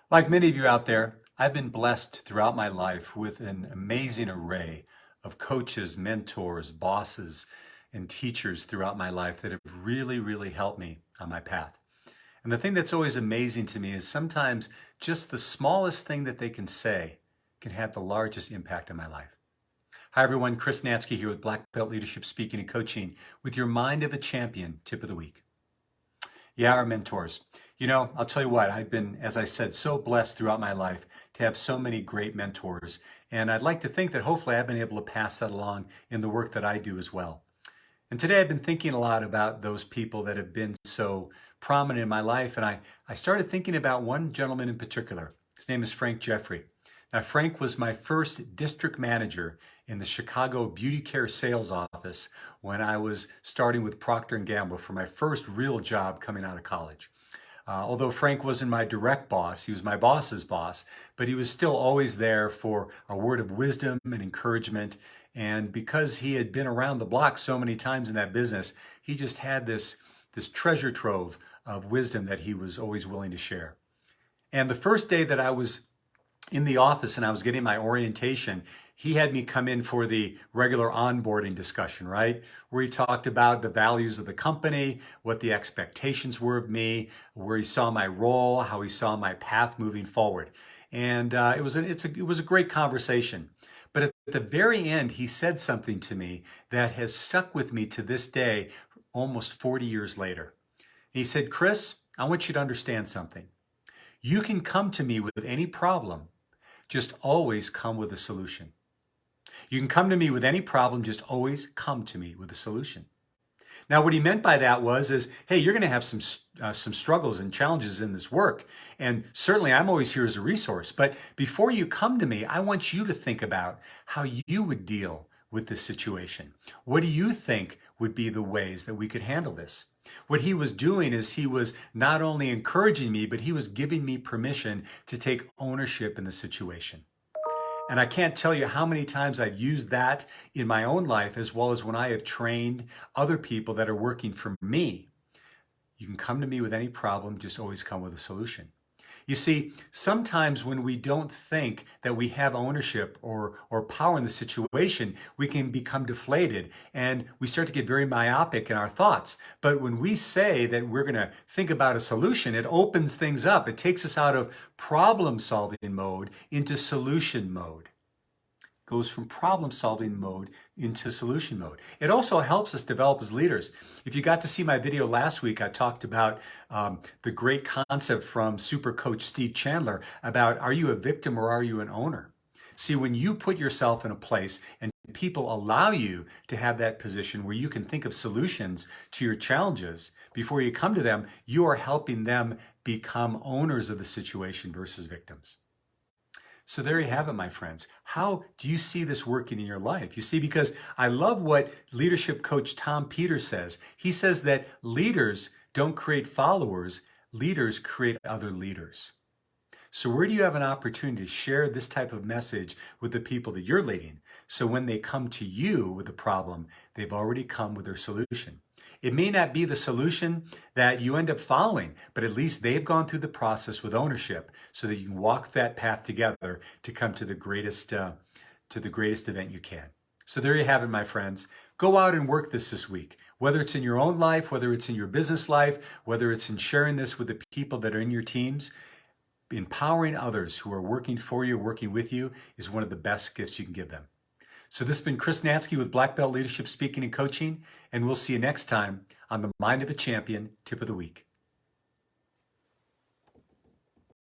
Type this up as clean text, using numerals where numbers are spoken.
Like many of you out there, I've been blessed throughout my life with an amazing array of coaches, mentors, bosses, and teachers throughout my life that have really helped me on my path. And the thing that's always amazing to me is sometimes just the smallest thing that they can say can have the largest impact on my life. Hi everyone, Chris Natzke here with Black Belt Leadership Speaking and Coaching with your Mind of a Champion tip of the week. Yeah, our mentors. I'll tell you what, I've been, as I said, so blessed throughout my life to have so many great mentors. And I'd like to think that hopefully I've been able to pass that along in the work that I do as well. And today I've been thinking a lot about those people that have been so prominent in my life. And I started thinking about one gentleman in particular. His name is Frank Jeffrey. Now, Frank was my first district manager in the Chicago Beauty Care sales office when I was starting with Procter & Gamble for my first real job coming out of college. Although Frank wasn't my direct boss, he was my boss's boss, but he was still always there for a word of wisdom and encouragement. And because he had been around the block so many times in that business, he just had this treasure trove of wisdom that he was always willing to share. And the first day that I was in the office and I was getting my orientation, he had me come in for the regular onboarding discussion, right? Where he talked about the values of the company, what the expectations were of me, where he saw my role, how he saw my path moving forward. And it was a great conversation. But at the very end, he said something to me that has stuck with me to this day, almost 40 years later. He said, Chris, I want you to understand something. You can come to me with any problem, just always come with a solution. You can come to me with any problem, just always come to me with a solution. Now, what he meant by that is, hey, you're going to have some struggles and challenges in this work. And certainly I'm always here as a resource. But before you come to me, I want you to think about how you would deal with this situation. What do you think would be the ways that we could handle this? What he was doing is he was not only encouraging me, but he was giving me permission to take ownership in the situation. And I can't tell you how many times I've used that in my own life, as well as when I have trained other people that are working for me. You can come to me with any problem, just always come with a solution. You see, sometimes when we don't think that we have ownership or power in the situation, we can become deflated and we start to get very myopic in our thoughts. But when we say that we're going to think about a solution, it opens things up. It takes us out of problem-solving mode into solution mode. Goes from problem-solving mode into solution mode. It also helps us develop as leaders. If you got to see my video last week, I talked about the great concept from super coach Steve Chandler about, are you a victim or are you an owner? See, when you put yourself in a place and people allow you to have that position where you can think of solutions to your challenges before you come to them, you are helping them become owners of the situation versus victims. So there you have it, my friends. How do you see this working in your life? You see, because I love what leadership coach Tom Peters says. He says that leaders don't create followers, leaders create other leaders. So where do you have an opportunity to share this type of message with the people that you're leading? So when they come to you with a problem, they've already come with their solution. It may not be the solution that you end up following, but at least they've gone through the process with ownership so that you can walk that path together to come to the greatest event you can. So there you have it, my friends. Go out and work this week, whether it's in your own life, whether it's in your business life, whether it's in sharing this with the people that are in your teams. Empowering others who are working for you, working with you, is one of the best gifts you can give them. So this has been Chris Natzke with Black Belt Leadership Speaking and Coaching, and we'll see you next time on the Mind of a Champion Tip of the Week.